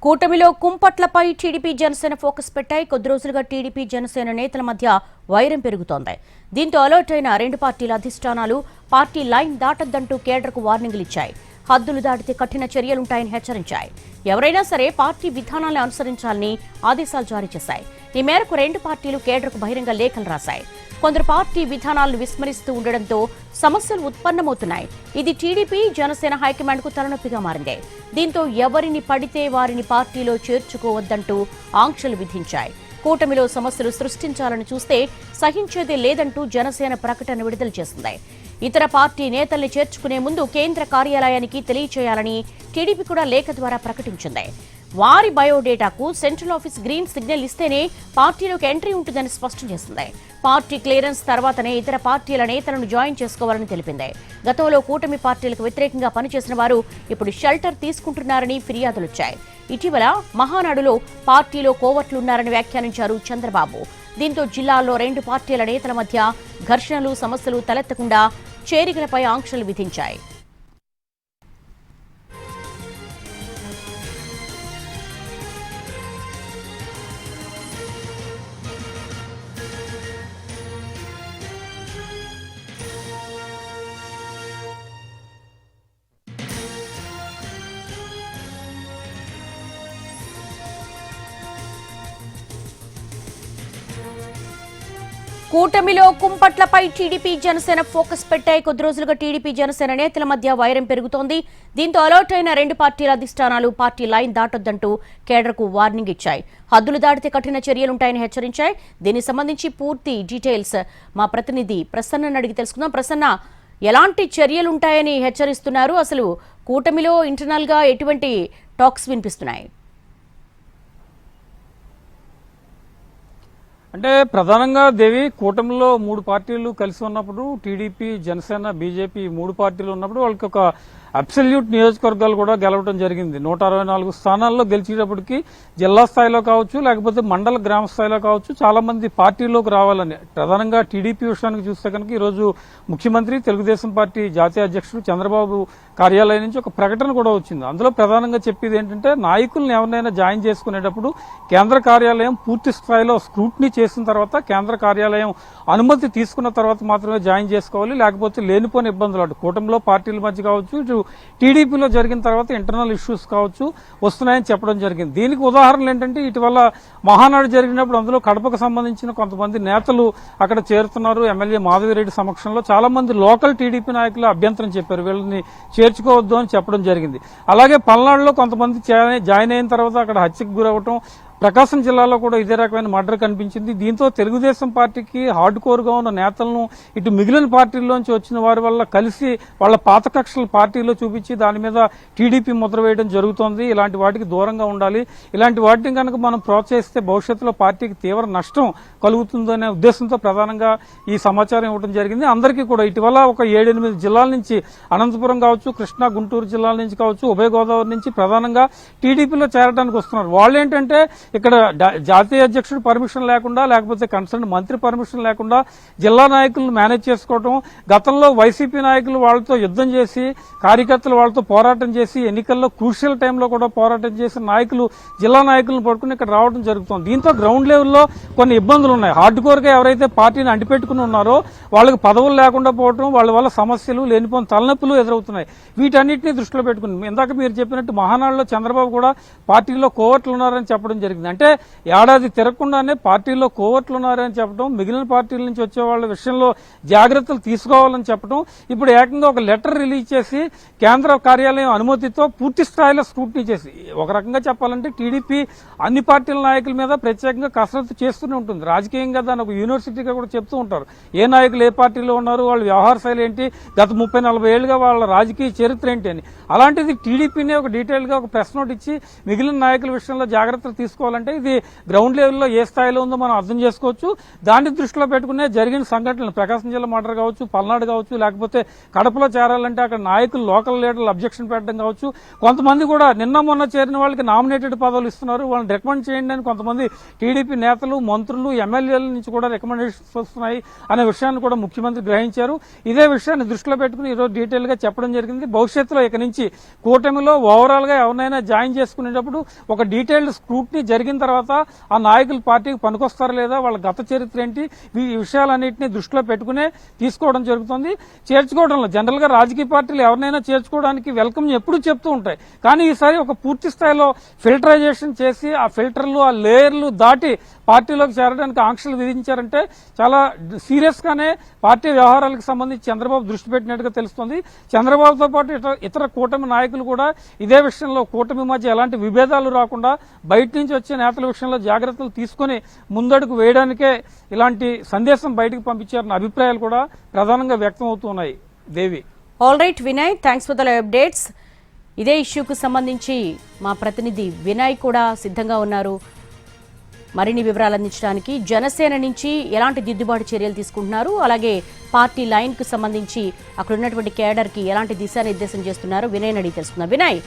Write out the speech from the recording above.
కూటమిలో కుంపట్లపై TDP Janasena focus పెట్టాయి. కొద్ది రోజులుగా టీడీపీ జనసేన నేతల మధ్య వైరం పెరుగుతోంది. దీంతో అలర్ట్ అయిన రెండు పార్టీల అధిష్టానాలు పార్టీ లైన్ దాటొద్దంటూ కేడర్కు వార్నింగ్లు ఇచ్చాయి. హద్దులు దాటితే కఠిన చర్యలుంటాయని హెచ్చరించాయి. ఎవరైనా సరే పార్టీ విధానాలను అనుసరించాలని ఆదేశాలు జారీ చేశాయి. ఈ మేరకు రెండు పార్టీలు కేడర్కు బహిరంగ లేఖలు రాశాయి. కొందరు పార్టీ విధానాలను విస్మరిస్తూ ఉండడంతో సమస్యలు ఉత్పన్నమవుతున్నాయి. ఇది టీడీపీ జనసేన హైకమాండ్కు తలనొప్పిగా మారింది. దీంతో ఎవరిని పడితే వారిని పార్టీలో చేర్చుకోవద్దంటూ ఆంక్షలు విధించాయి. కూటమిలో సమస్యలు సృష్టించాలని చూస్తే సహించేదే లేదంటూ జనసేన ప్రకటన విడుదల చేసింది. ఇతర పార్టీ నేతల్ని చేర్చుకునే ముందు కేంద్ర కార్యాలయానికి తెలియచేయాలని టీడీపీ కూడా లేఖ ద్వారా ప్రకటించింది. వారి బయోడేటాకు సెంట్రల్ ఆఫీస్ గ్రీన్ సిగ్నల్ ఇస్తేనే పార్టీలోకి ఎంట్రీ ఉంటుందని స్పష్టం చేసింది. పార్టీ క్లియరెన్స్ తర్వాతనే ఇతర పార్టీల నేతలను జాయిన్ చేసుకోవాలని తెలిపింది. గతంలో కూటమి పార్టీలకు వ్యతిరేకంగా పనిచేసిన వారు ఇప్పుడు షెల్టర్ తీసుకుంటున్నారని ఫిర్యాదులొచ్చాయి. ఇటీవల మహానాడులో పార్టీలో కోవర్ట్లున్నారని వ్యాఖ్యానించారు చంద్రబాబు. దీంతో జిల్లాల్లో రెండు పార్టీల నేతల మధ్య ఘర్షణలు సమస్యలు తలెత్తకుండా చేరికలపై ఆంక్షలు విధించాయి. కూటమిలో కుంపట్లపై టీడీపీ జనసేన ఫోకస్ పెట్టాయి. కొద్ది రోజులుగా టీడీపీ జనసేన నేతల మధ్య వైరం పెరుగుతోంది. దీంతో అలర్ట్ అయిన రెండు పార్టీల అధిష్టానాలు పార్టీ లైన్ దాటొద్దంటూ కేడర్కు వార్నింగ్ ఇచ్చాయి. హద్దులు దాటితే కఠిన చర్యలుంటాయని హెచ్చరించాయి. దీనికి సంబంధించి పూర్తి డీటెయిల్స్ మా ప్రతినిధి ప్రసన్నని అడిగి తెలుసుకుందాం. ప్రసన్న, ఎలాంటి చర్యలుంటాయని హెచ్చరిస్తున్నారు? అసలు కూటమిలో ఇంటర్నల్ గా ఎటువంటి టాక్స్ వినిపిస్తున్నాయి? అంటే ప్రధానంగా దేవి, కూటమిలో మూడు పార్టీలు కలిసి ఉన్నప్పుడు టీడీపీ జనసేన బీజేపీ మూడు పార్టీలు ఉన్నప్పుడు వాళ్ళకి ఒక అబ్సల్యూట్ నియోజకవర్గాలు కూడా గెలవడం జరిగింది. 164 స్థానాల్లో గెలిచేటప్పటికి జిల్లా స్థాయిలో కావచ్చు, లేకపోతే మండల గ్రామ స్థాయిలో కావచ్చు, చాలా మంది పార్టీలోకి రావాలని. ప్రధానంగా టీడీపీ విషయానికి చూస్తే కనుక ఈరోజు ముఖ్యమంత్రి తెలుగుదేశం పార్టీ జాతీయ అధ్యక్షుడు చంద్రబాబు కార్యాలయం నుంచి ఒక ప్రకటన కూడా వచ్చింది. అందులో ప్రధానంగా చెప్పేది ఏంటంటే, నాయకులను ఎవరినైనా జాయిన్ చేసుకునేటప్పుడు కేంద్ర కార్యాలయం పూర్తి స్థాయిలో స్క్రూటినీ చేసిన తర్వాత, కేంద్ర కార్యాలయం అనుమతి తీసుకున్న తర్వాత మాత్రమే జాయిన్ చేసుకోవాలి. లేకపోతే లేనిపోని ఇబ్బందులు అటు కూటమిలో పార్టీల మధ్య కావచ్చు, ఇటు టీడీపీలో జరిగిన తర్వాత ఇంటర్నల్ ఇష్యూస్ కావచ్చు వస్తున్నాయని చెప్పడం జరిగింది. దీనికి ఉదాహరణలు ఏంటంటే, ఇటీవల మహానాడు జరిగినప్పుడు అందులో కడపకు సంబంధించిన కొంతమంది నేతలు అక్కడ చేరుతున్నారు. ఎమ్మెల్యే మాధవిరెడ్డి సమక్షంలో చాలా మంది లోకల్ టీడీపీ నాయకులు అభ్యంతరం చెప్పారు, వీళ్ళని చేర్చుకోవద్దు అని చెప్పడం జరిగింది. అలాగే పల్నాడులో కొంతమంది జాయిన్ అయిన తర్వాత అక్కడ హత్యకు గురవటం, ప్రకాశం జిల్లాలో కూడా ఇదే రకమైన మర్డర్ కనిపించింది. దీంతో తెలుగుదేశం పార్టీకి హార్డ్ కోర్ గా ఉన్న నేతలను ఇటు మిగిలిన పార్టీల్లోంచి వచ్చిన వారి వల్ల కలిసి వాళ్ళ పాత కక్షలు పార్టీలో చూపించి దాని మీద టీడీపీ ముద్ర వేయడం జరుగుతోంది. ఇలాంటి వాటికి దూరంగా ఉండాలి, ఇలాంటి వాటిని కనుక మనం ప్రోత్సహిస్తే భవిష్యత్తులో పార్టీకి తీవ్ర నష్టం కలుగుతుందనే ఉద్దేశంతో ప్రధానంగా ఈ సమాచారం ఇవ్వడం జరిగింది. అందరికీ కూడా ఇటీవల ఒక 7-8 జిల్లాల నుంచి, అనంతపురం కావచ్చు, కృష్ణా గుంటూరు జిల్లాల నుంచి కావచ్చు, ఉభయ గోదావరి నుంచి ప్రధానంగా టీడీపీలో చేరడానికి వస్తున్నారు. వాళ్ళు ఏంటంటే, ఇక్కడ జాతీయ అధ్యక్షుడు పర్మిషన్ లేకుండా, లేకపోతే కన్సర్న్ మంత్రి పర్మిషన్ లేకుండా జిల్లా నాయకులను మేనేజ్ చేసుకోవడం, గతంలో వైసీపీ నాయకులు వాళ్ళతో యుద్ధం చేసి, కార్యకర్తలు వాళ్ళతో పోరాటం చేసి, ఎన్నికల్లో క్రూషియల్ టైంలో కూడా పోరాటం చేసిన నాయకులు జిల్లా నాయకులను పట్టుకుని ఇక్కడ రావడం జరుగుతుంది. దీంతో గ్రౌండ్ లెవెల్లో కొన్ని ఇబ్బందులు ఉన్నాయి. హార్డ్ కోర్ గా ఎవరైతే పార్టీని అంటిపెట్టుకుని ఉన్నారో వాళ్ళకి పదవులు లేకుండా పోవడం, వాళ్ళ వల్ల సమస్యలు, లేనిపోయిన తలనొప్పులు ఎదురవుతున్నాయి. వీటన్నిటిని దృష్టిలో పెట్టుకుని ఇందాక మీరు చెప్పినట్టు మహానాడులో చంద్రబాబు కూడా పార్టీలో కోవర్ట్లు ఉన్నారని చెప్పడం జరిగింది. అంటే ఏడాది తిరగకుండానే పార్టీలో కోవర్ట్లు ఉన్నారని చెప్పడం, మిగిలిన పార్టీల నుంచి వచ్చే వాళ్ళ విషయంలో జాగ్రత్తలు తీసుకోవాలని చెప్పడం, ఇప్పుడు ఏకంగా ఒక లెటర్ రిలీజ్ చేసి కేంద్ర కార్యాలయం అనుమతితో పూర్తి స్థాయిలో స్క్రూటినీ చేసి, ఒక రకంగా చెప్పాలంటే టీడీపీ అన్ని పార్టీల నాయకుల మీద ప్రత్యేకంగా కసరత్తు చేస్తూనే ఉంటుంది. రాజకీయంగా దాని ఒక యూనివర్సిటీగా కూడా చెప్తూ ఉంటారు, ఏ నాయకులు ఏ పార్టీలో ఉన్నారు, వాళ్ళ వ్యవహార శైలి ఏంటి, గత 30-40 ఏళ్లుగా వాళ్ళ రాజకీయ చరిత్ర ఏంటి అని. అలాంటిది టీడీపీనే ఒక డీటెయిల్ గా ఒక ప్రెస్ నోట్ ఇచ్చి మిగిలిన నాయకుల విషయంలో జాగ్రత్తలు తీసుకోవాలి చేసుకోవాలంటే ఇది గ్రౌండ్ లెవెల్లో ఏ స్థాయిలో ఉందో మనం అర్థం చేసుకోవచ్చు. దాన్ని దృష్టిలో పెట్టుకునే జరిగిన సంఘటనలు ప్రకాశం జిల్లా మర్డర్ కావచ్చు, పల్నాడు కావచ్చు, లేకపోతే కడపలో చేరాలంటే అక్కడ నాయకులు లోకల్ లీడర్లు అబ్జెక్షన్ పెట్టడం కావచ్చు. కొంతమంది కూడా నిన్న మొన్న చేరిన వాళ్ళకి నామినేటెడ్ పదవులు ఇస్తున్నారు, వాళ్ళని రికమెండ్ చేయండి అని కొంతమంది టీడీపీ నేతలు, మంత్రులు, ఎమ్మెల్యేల నుంచి కూడా రికమెండేషన్స్ వస్తున్నాయి అనే విషయాన్ని కూడా ముఖ్యమంత్రి గ్రహించారు. ఇదే విషయాన్ని దృష్టిలో పెట్టుకుని ఈరోజు డీటెయిల్ గా చెప్పడం జరిగింది. భవిష్యత్తులో ఇక నుంచి కూటమిలో ఓవరాల్ గా ఎవరినైనా జాయిన్ చేసుకునేటప్పుడు ఒక డీటెయిల్డ్ స్క్రూట్నీ జరిగిన తర్వాత ఆ నాయకులు పార్టీకి పనికొస్తారా లేదా, వాళ్ళ గత చరిత్ర ఏంటి, ఈ విషయాలన్నింటినీ దృష్టిలో పెట్టుకునే తీసుకోవడం జరుగుతుంది. చేర్చుకోవడంలో జనరల్ గా రాజకీయ పార్టీలు ఎవరినైనా చేర్చుకోవడానికి వెల్కమ్ ఎప్పుడూ చెప్తూ ఉంటాయి. కానీ ఈసారి ఒక పూర్తి స్థాయిలో ఫిల్టరైజేషన్ చేసి ఆ ఫిల్టర్లు, ఆ లేయర్లు దాటి పార్టీలోకి చేరడానికి ఆంక్షలు విధించారంటే చాలా సీరియస్ గానే పార్టీ వ్యవహారాలకు సంబంధించి చంద్రబాబు దృష్టి పెట్టినట్టుగా తెలుస్తోంది. చంద్రబాబుతో పాటు ఇతర కూటమి నాయకులు కూడా ఇదే విషయంలో కూటమి మధ్య ఎలాంటి విభేదాలు రాకుండా బయట నుంచి వచ్చే నేతల విషయంలో జాగ్రత్తలు తీసుకుని ముందడుగు వేయడానికే ఇలాంటి సందేశం బయటకు పంపించారన్న అభిప్రాయాలు కూడా ప్రధానంగా వ్యక్తం అవుతున్నాయి. Devi. All right Vinay, thanks for the updates. ఇదే ఇష్యూకు సంబంధించి మా ప్రతినిధి వినయ్ కూడా సిద్ధంగా ఉన్నారు మరిన్ని వివరాలు అందించడానికి. జనసేన నుంచి ఎలాంటి దిద్దుబాటు చర్యలు తీసుకుంటున్నారు, అలాగే పార్టీ లైన్ కు సంబంధించి అక్కడ ఉన్నటువంటి కేడర్ కి ఎలాంటి దిశానిర్దేశం చేస్తున్నారు వినయ్ అడిగి తెలుసుకుందాం. వినయ్,